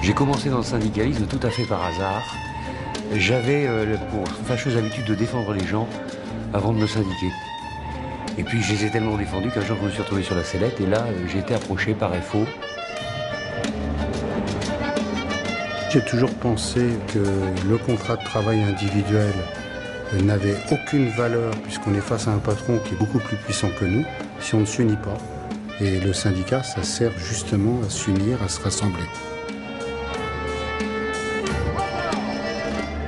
J'ai commencé dans le syndicalisme tout à fait par hasard. J'avais pour fâcheuse habitude de défendre les gens avant de me syndiquer. Et puis je les ai tellement défendus qu'un jour je me suis retrouvé sur la sellette et là j'ai été approché par FO. J'ai toujours pensé que le contrat de travail individuel n'avait aucune valeur puisqu'on est face à un patron qui est beaucoup plus puissant que nous si on ne s'unit pas. Et le syndicat, ça sert justement à s'unir, à se rassembler.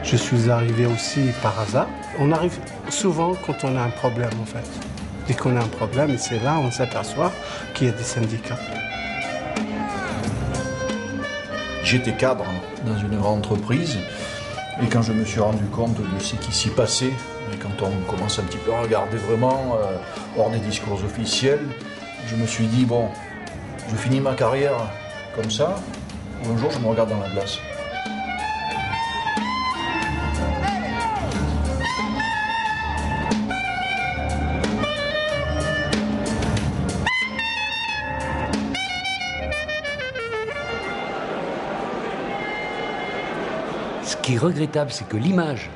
Je suis arrivé aussi par hasard. On arrive souvent quand on a un problème en fait. Dès qu'on a un problème, et c'est là on s'aperçoit qu'il y a des syndicats. J'étais cadre dans une grande entreprise et quand je me suis rendu compte de ce qui s'y passait, et quand on commence un petit peu à regarder vraiment hors des discours officiels, je me suis dit bon, je finis ma carrière comme ça, ou un jour je me regarde dans la glace. Ce qui est regrettable, c'est que l'image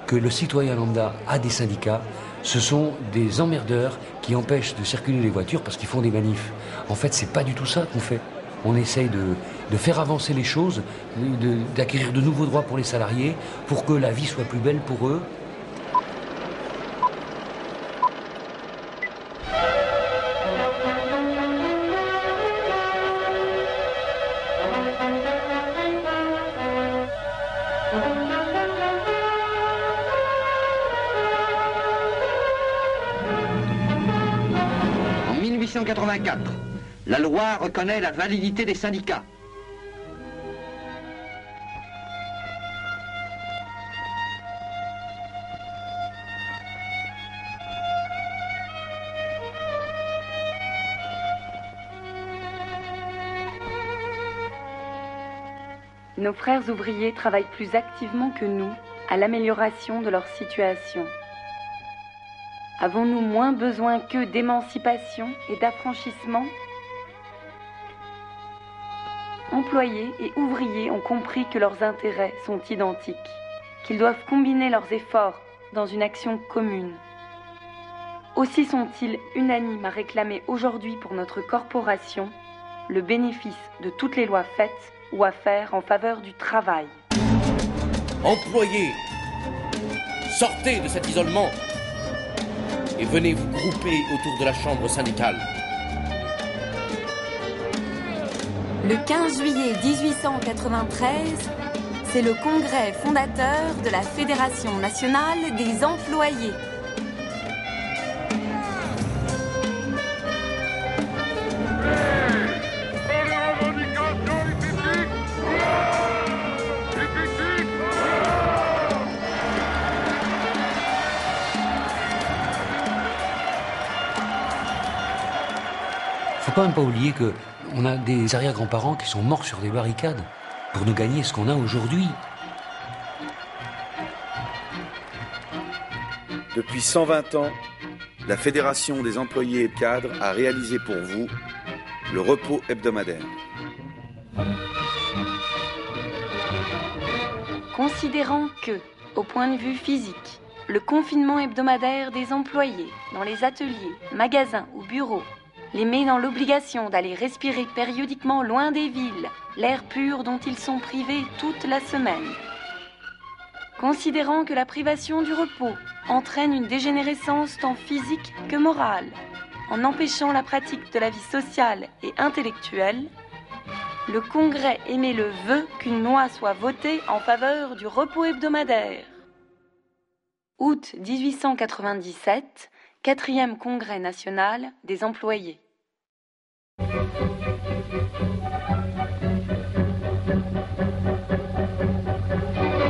que le citoyen lambda a des syndicats, ce sont des emmerdeurs qui empêchent de circuler les voitures parce qu'ils font des manifs. En fait, c'est pas du tout ça qu'on fait. On essaye de faire avancer les choses, d'acquérir de nouveaux droits pour les salariés, pour que la vie soit plus belle pour eux. En 1884, la loi reconnaît la validité des syndicats. Nos frères ouvriers travaillent plus activement que nous à l'amélioration de leur situation. Avons-nous moins besoin qu'eux d'émancipation et d'affranchissement ? Employés et ouvriers ont compris que leurs intérêts sont identiques, qu'ils doivent combiner leurs efforts dans une action commune. Aussi sont-ils unanimes à réclamer aujourd'hui pour notre corporation le bénéfice de toutes les lois faites ou à faire en faveur du travail. Employés, sortez de cet isolement et venez vous grouper autour de la chambre syndicale. Le 15 juillet 1893, c'est le congrès fondateur de la Fédération nationale des employés. Faut quand même pas oublier qu'on a des arrière-grands-parents qui sont morts sur des barricades pour nous gagner ce qu'on a aujourd'hui. Depuis 120 ans, la Fédération des employés et cadres a réalisé pour vous le repos hebdomadaire. Considérant que, au point de vue physique, le confinement hebdomadaire des employés dans les ateliers, magasins ou bureaux les met dans l'obligation d'aller respirer périodiquement loin des villes l'air pur dont ils sont privés toute la semaine. Considérant que la privation du repos entraîne une dégénérescence tant physique que morale, en empêchant la pratique de la vie sociale et intellectuelle, le Congrès émet le vœu qu'une loi soit votée en faveur du repos hebdomadaire. Août 1897, 4e Congrès national des employés.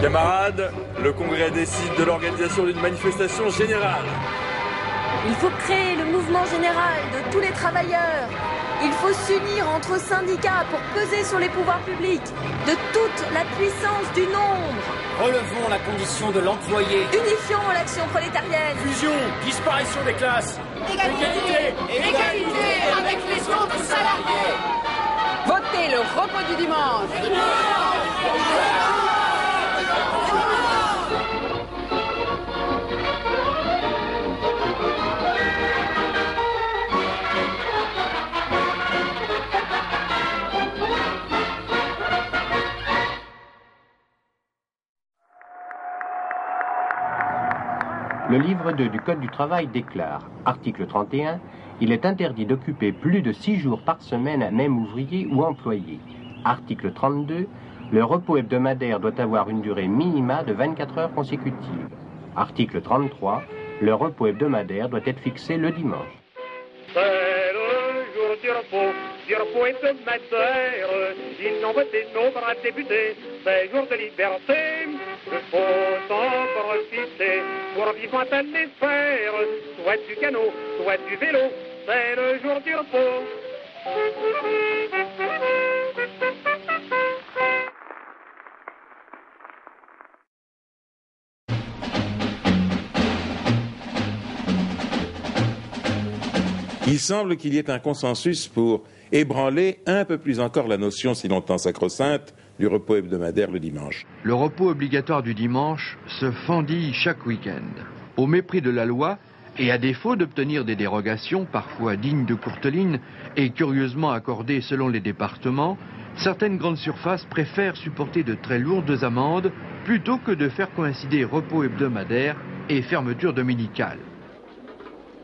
Camarades, le Congrès décide de l'organisation d'une manifestation générale. Il faut créer le mouvement général de tous les travailleurs. Il faut s'unir entre syndicats pour peser sur les pouvoirs publics de toute la puissance du nombre. Relevons la condition de l'employé. Unifions l'action prolétarienne. Fusion, disparition des classes. Égalité, égalité avec les autres salariés. Votez le repos du dimanche. Le livre 2 du Code du travail déclare, article 31, il est interdit d'occuper plus de 6 jours par semaine un même ouvrier ou employé. Article 32, le repos hebdomadaire doit avoir une durée minima de 24 heures consécutives. Article 33, le repos hebdomadaire doit être fixé le dimanche. C'est le jour du repos hebdomadaire. Ils n'ont voté nos bras députés, c'est jour de liberté. Il faut en profiter pour vivre à peine les faire, soit du canot, soit du vélo, c'est le jour du repos. Il semble qu'il y ait un consensus pour ébranler un peu plus encore la notion si longtemps sacro-sainte du repos hebdomadaire le dimanche. Le repos obligatoire du dimanche se fendille chaque week-end. Au mépris de la loi, et à défaut d'obtenir des dérogations parfois dignes de Courteline et curieusement accordées selon les départements, certaines grandes surfaces préfèrent supporter de très lourdes amendes plutôt que de faire coïncider repos hebdomadaire et fermeture dominicale.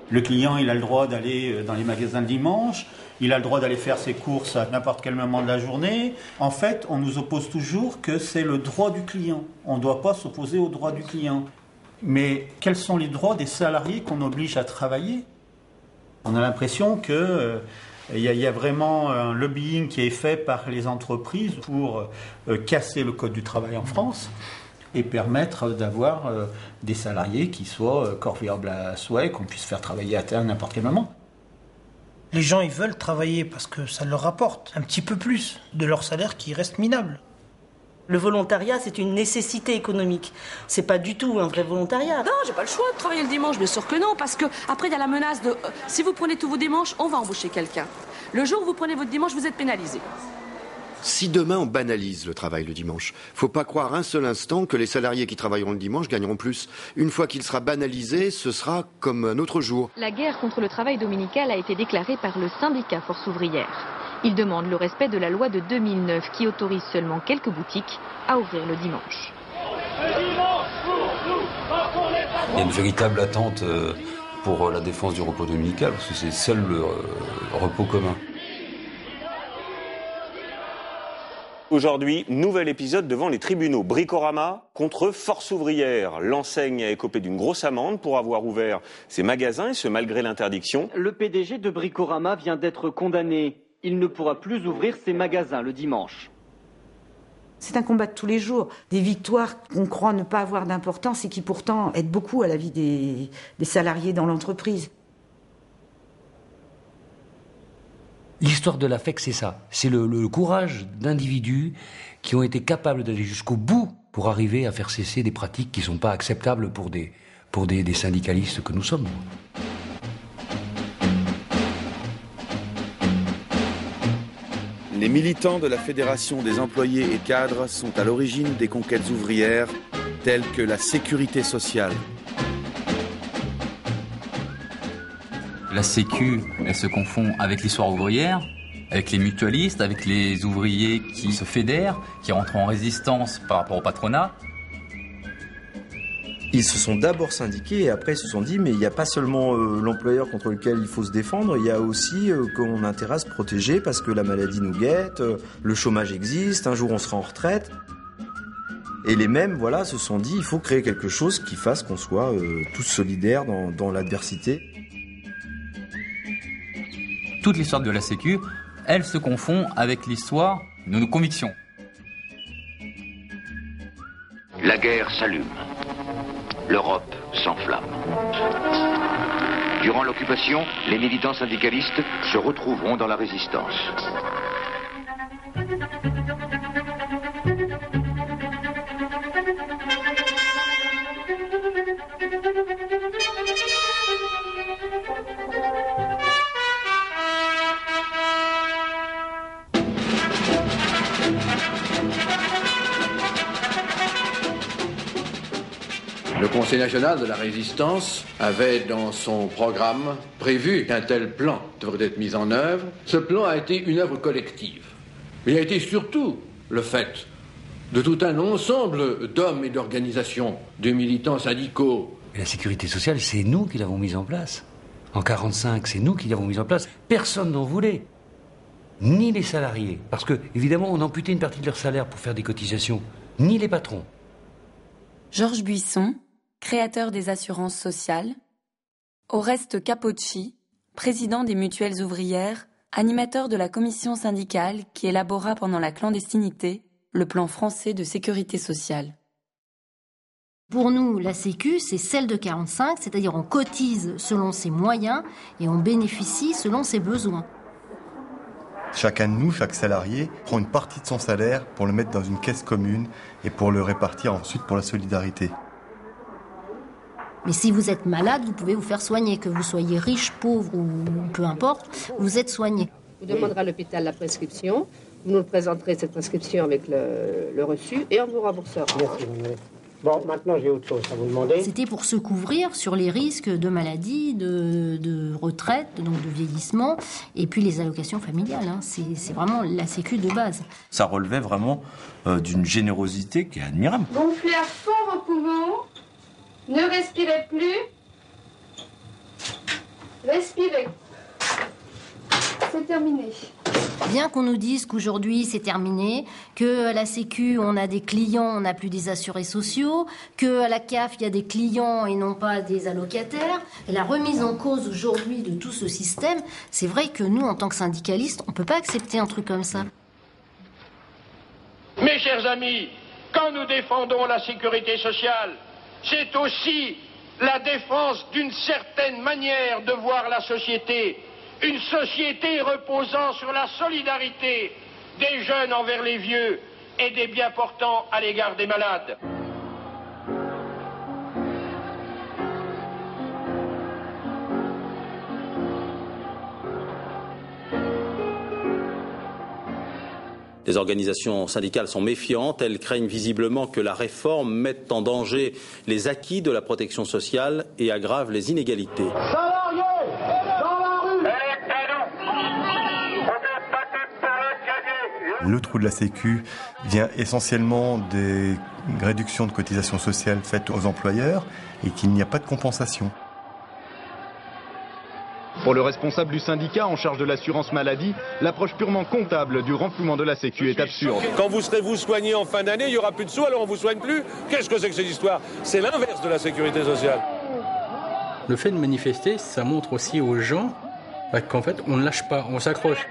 Le client, il a le droit d'aller dans les magasins le dimanche, il a le droit d'aller faire ses courses à n'importe quel moment de la journée. En fait, on nous oppose toujours que c'est le droit du client. On ne doit pas s'opposer au droit du client. Mais quels sont les droits des salariés qu'on oblige à travailler ? On a l'impression qu'il y a vraiment un lobbying qui est fait par les entreprises pour casser le code du travail en France et permettre d'avoir des salariés qui soient corvéables à souhait, qu'on puisse faire travailler à n'importe quel moment. Les gens, ils veulent travailler parce que ça leur rapporte un petit peu plus de leur salaire qui reste minable. Le volontariat, c'est une nécessité économique. C'est pas du tout un vrai volontariat. Non, j'ai pas le choix de travailler le dimanche, bien sûr que non, parce que après il y a la menace de si vous prenez tous vos dimanches, on va embaucher quelqu'un. Le jour où vous prenez votre dimanche, vous êtes pénalisé. Si demain on banalise le travail le dimanche, faut pas croire un seul instant que les salariés qui travailleront le dimanche gagneront plus. Une fois qu'il sera banalisé, ce sera comme un autre jour. La guerre contre le travail dominical a été déclarée par le syndicat Force ouvrière. Il demande le respect de la loi de 2009 qui autorise seulement quelques boutiques à ouvrir le dimanche. Il y a une véritable attente pour la défense du repos dominical, parce que c'est seul le repos commun. Aujourd'hui, nouvel épisode devant les tribunaux. Bricorama contre Force ouvrière. L'enseigne a écopé d'une grosse amende pour avoir ouvert ses magasins, et ce malgré l'interdiction. Le PDG de Bricorama vient d'être condamné. Il ne pourra plus ouvrir ses magasins le dimanche. C'est un combat de tous les jours. Des victoires qu'on croit ne pas avoir d'importance et qui pourtant aident beaucoup à la vie des salariés dans l'entreprise. L'histoire de la FEC, c'est ça. C'est le courage d'individus qui ont été capables d'aller jusqu'au bout pour arriver à faire cesser des pratiques qui ne sont pas acceptables pour des syndicalistes que nous sommes. Les militants de la Fédération des employés et cadres sont à l'origine des conquêtes ouvrières telles que la sécurité sociale. La Sécu, elle se confond avec l'histoire ouvrière, avec les mutualistes, avec les ouvriers qui se fédèrent, qui rentrent en résistance par rapport au patronat. Ils se sont d'abord syndiqués et après ils se sont dit mais il n'y a pas seulement l'employeur contre lequel il faut se défendre, il y a aussi qu'on a intérêt à se protéger parce que la maladie nous guette, le chômage existe, un jour on sera en retraite. Et les mêmes se sont dit il faut créer quelque chose qui fasse qu'on soit tous solidaires dans l'adversité. Toute l'histoire de la Sécu, elle se confond avec l'histoire de nos convictions. La guerre s'allume. L'Europe s'enflamme. Durant l'occupation, les militants syndicalistes se retrouveront dans la résistance. Le Conseil national de la résistance avait dans son programme prévu qu'un tel plan devrait être mis en œuvre. Ce plan a été une œuvre collective. Il a été surtout le fait de tout un ensemble d'hommes et d'organisations, de militants syndicaux Mais la sécurité sociale, c'est nous qui l'avons mise en place. En 1945, c'est nous qui l'avons mise en place. Personne n'en voulait. Ni les salariés. Parce que, évidemment, on amputait une partie de leur salaire pour faire des cotisations. Ni les patrons. Georges Buisson, créateur des assurances sociales. Oreste Capocci, président des mutuelles ouvrières, animateur de la commission syndicale qui élabora pendant la clandestinité le plan français de sécurité sociale. Pour nous, la Sécu, c'est celle de 45, c'est-à-dire on cotise selon ses moyens et on bénéficie selon ses besoins. Chacun de nous, chaque salarié, prend une partie de son salaire pour le mettre dans une caisse commune et pour le répartir ensuite pour la solidarité. Mais si vous êtes malade, vous pouvez vous faire soigner, que vous soyez riche, pauvre ou peu importe, vous êtes soigné. Vous demanderez à l'hôpital la prescription, vous nous présenterez cette prescription avec le reçu et on vous remboursera. Merci. Bon, maintenant j'ai autre chose à vous demander. C'était pour se couvrir sur les risques de maladie, de retraite, donc de vieillissement, et puis les allocations familiales. Hein. C'est vraiment la Sécu de base. Ça relevait vraiment d'une générosité qui est admirable. Gonflez à fond vos poumons, ne respirez plus, respirez. C'est terminé. Bien qu'on nous dise qu'aujourd'hui c'est terminé, que à la Sécu on a des clients, on n'a plus des assurés sociaux, que à la CAF il y a des clients et non pas des allocataires, et la remise en cause aujourd'hui de tout ce système, c'est vrai que nous en tant que syndicalistes, on peut pas accepter un truc comme ça. Mes chers amis, quand nous défendons la sécurité sociale, c'est aussi la défense d'une certaine manière de voir la société. Une société reposant sur la solidarité des jeunes envers les vieux et des bien portants à l'égard des malades. Les organisations syndicales sont méfiantes, elles craignent visiblement que la réforme mette en danger les acquis de la protection sociale et aggrave les inégalités. Le trou de la Sécu vient essentiellement des réductions de cotisations sociales faites aux employeurs et qu'il n'y a pas de compensation. Pour le responsable du syndicat en charge de l'assurance maladie, l'approche purement comptable du renflouement de la Sécu est absurde. Quand vous serez vous soigné en fin d'année, il n'y aura plus de sous, alors on vous soigne plus. Qu'est-ce que c'est que cette histoire? C'est l'inverse de la sécurité sociale. Le fait de manifester, ça montre aussi aux gens qu'en fait, on ne lâche pas, on s'accroche.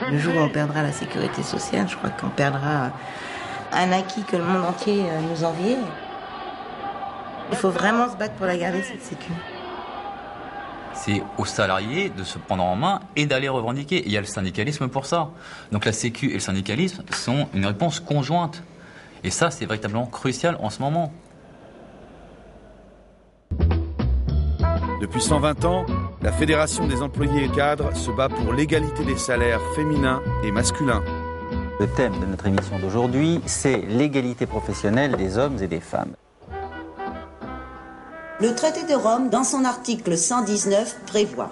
Le jour où on perdra la sécurité sociale, je crois qu'on perdra un acquis que le monde entier nous enviait. Il faut vraiment se battre pour la garder, cette sécu. C'est aux salariés de se prendre en main et d'aller revendiquer. Et il y a le syndicalisme pour ça. Donc la sécu et le syndicalisme sont une réponse conjointe. Et ça, c'est véritablement crucial en ce moment. Depuis 120 ans, la Fédération des employés et cadres se bat pour l'égalité des salaires féminins et masculins. Le thème de notre émission d'aujourd'hui, c'est l'égalité professionnelle des hommes et des femmes. Le traité de Rome, dans son article 119, prévoit: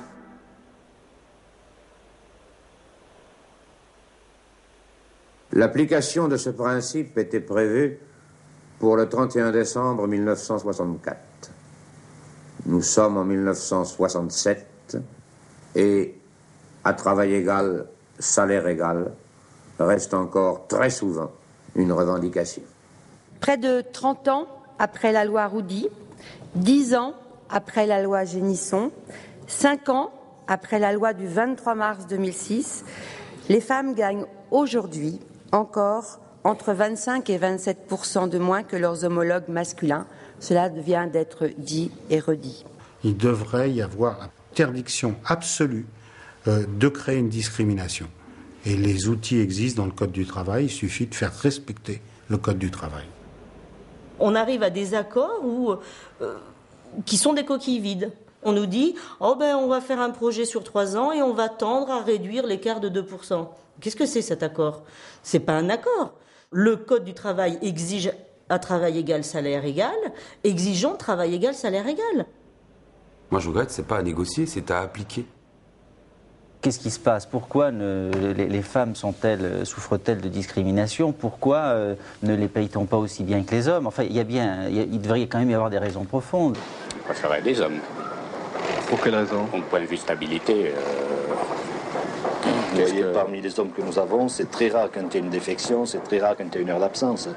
l'application de ce principe était prévue pour le 31 décembre 1964. Nous sommes en 1967 et à travail égal, salaire égal, reste encore très souvent une revendication. Près de 30 ans après la loi Roudy, 10 ans après la loi Génisson, 5 ans après la loi du 23 mars 2006, les femmes gagnent aujourd'hui encore entre 25 et 27% de moins que leurs homologues masculins. Cela vient d'être dit et redit. Il devrait y avoir interdiction absolue de créer une discrimination. Et les outils existent dans le Code du travail, il suffit de faire respecter le Code du travail. On arrive à des accords qui sont des coquilles vides. On nous dit, on va faire un projet sur 3 ans et on va tendre à réduire l'écart de 2%. Qu'est-ce que c'est cet accord? C'est pas un accord. Le Code du travail exige à travail égal, salaire égal, exigeons travail égal, salaire égal. Moi je regrette, c'est pas à négocier, c'est à appliquer. Qu'est-ce qui se passe? Pourquoi les femmes souffrent-elles de discrimination? Pourquoi ne les paye-t-on pas aussi bien que les hommes? Enfin, il devrait quand même y avoir des raisons profondes. Je préférerais des hommes. Pour quelle raison? Au point de vue stabilité. Vous voyez, parmi les hommes que nous avons, c'est très rare quand il y a une défection, c'est très rare quand il y a une heure d'absence.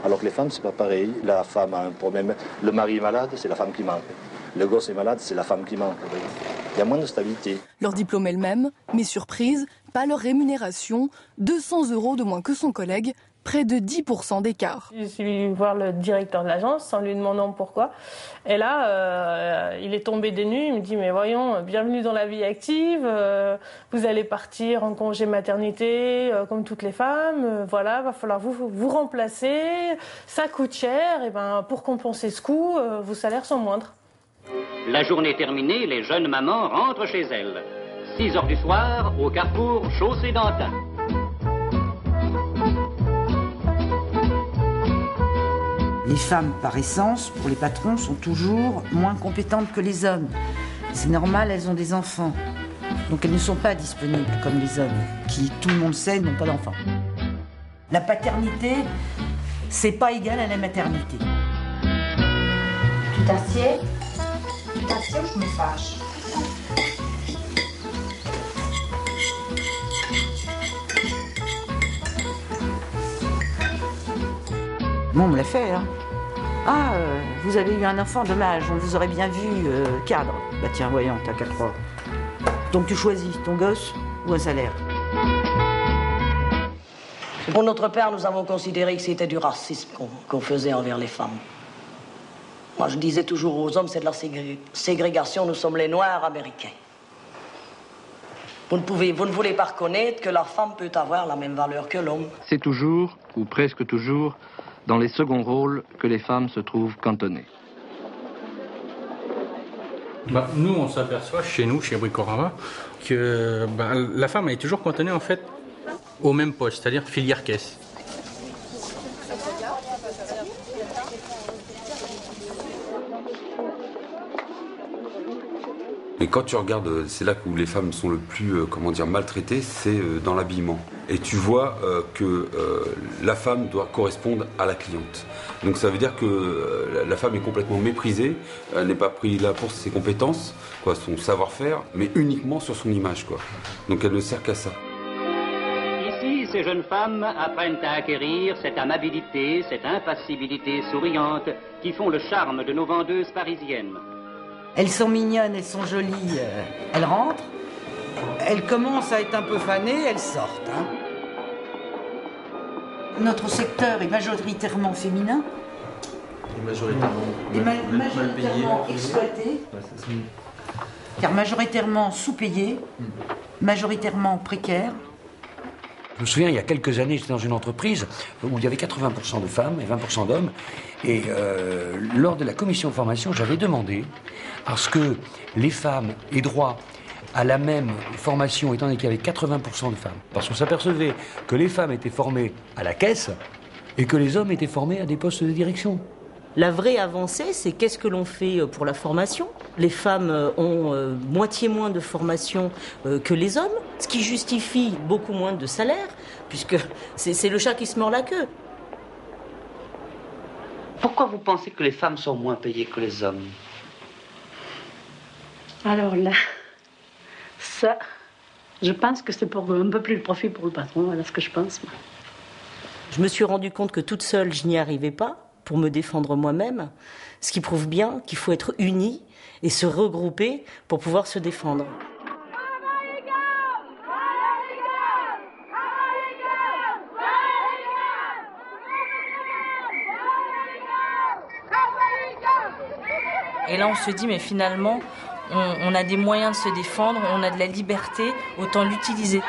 Alors que les femmes, c'est pas pareil. La femme a un problème. Le mari est malade, c'est la femme qui manque. Le gosse est malade, c'est la femme qui manque. Il y a moins de stabilité. Leur diplôme est le même, mais surprise, pas leur rémunération, 200 € de moins que son collègue, près de 10% d'écart. Je suis allée voir le directeur de l'agence en lui demandant pourquoi. Et là, il est tombé des nues, il me dit « Mais voyons, bienvenue dans la vie active, vous allez partir en congé maternité comme toutes les femmes, voilà, va falloir vous remplacer, ça coûte cher, et ben, pour compenser ce coût, vos salaires sont moindres. » La journée terminée, les jeunes mamans rentrent chez elles. 6 heures du soir, au carrefour Chaussée-d'Antin. Les femmes, par essence, pour les patrons, sont toujours moins compétentes que les hommes. C'est normal, elles ont des enfants. Donc elles ne sont pas disponibles comme les hommes, qui, tout le monde sait, n'ont pas d'enfants. La paternité, c'est pas égal à la maternité. Tu t'assieds ou je me fâche? Bon, on me l'a fait, hein. Ah, vous avez eu un enfant, dommage, on vous aurait bien vu cadre. Bah tiens, voyons, t'as qu'à croire. Donc tu choisis ton gosse ou un salaire? Pour notre part, nous avons considéré que c'était du racisme qu'on faisait envers les femmes. Moi, je disais toujours aux hommes, c'est de la ségrégation, nous sommes les Noirs américains. Vous ne voulez pas reconnaître que la femme peut avoir la même valeur que l'homme. C'est toujours, ou presque toujours, dans les seconds rôles que les femmes se trouvent cantonnées. Nous, on s'aperçoit chez nous, chez Bricorama, que la femme est toujours cantonnée en fait au même poste, c'est-à-dire filière caisse. Mais quand tu regardes, c'est là où les femmes sont le plus, maltraitées, c'est dans l'habillement. Et tu vois que la femme doit correspondre à la cliente. Donc ça veut dire que la femme est complètement méprisée, elle n'est pas prise là pour ses compétences, son savoir-faire, mais uniquement sur son image, Donc elle ne sert qu'à ça. Ici, ces jeunes femmes apprennent à acquérir cette amabilité, cette impassibilité souriante qui font le charme de nos vendeuses parisiennes. Elles sont mignonnes, elles sont jolies, elles rentrent. Elles commencent à être un peu fanées, elles sortent. Hein. Notre secteur est majoritairement féminin. Et majoritairement exploité. Car majoritairement sous-payé, majoritairement précaire. Je me souviens, il y a quelques années, j'étais dans une entreprise où il y avait 80% de femmes et 20% d'hommes. Et lors de la commission de formation, j'avais demandé à ce que les femmes aient droit à la même formation, étant donné qu'il y avait 80% de femmes. Parce qu'on s'apercevait que les femmes étaient formées à la caisse et que les hommes étaient formés à des postes de direction. La vraie avancée, c'est qu'est-ce que l'on fait pour la formation. Les femmes ont moitié moins de formation que les hommes, ce qui justifie beaucoup moins de salaire, puisque c'est le chat qui se mord la queue. Pourquoi vous pensez que les femmes sont moins payées que les hommes? Alors là, ça, je pense que c'est pour un peu plus de profit pour le patron, voilà ce que je pense. Moi. Je me suis rendu compte que toute seule, je n'y arrivais pas pour me défendre moi-même, ce qui prouve bien qu'il faut être unis et se regrouper pour pouvoir se défendre. Et là, on se dit, mais finalement, on a des moyens de se défendre, on a de la liberté, autant l'utiliser.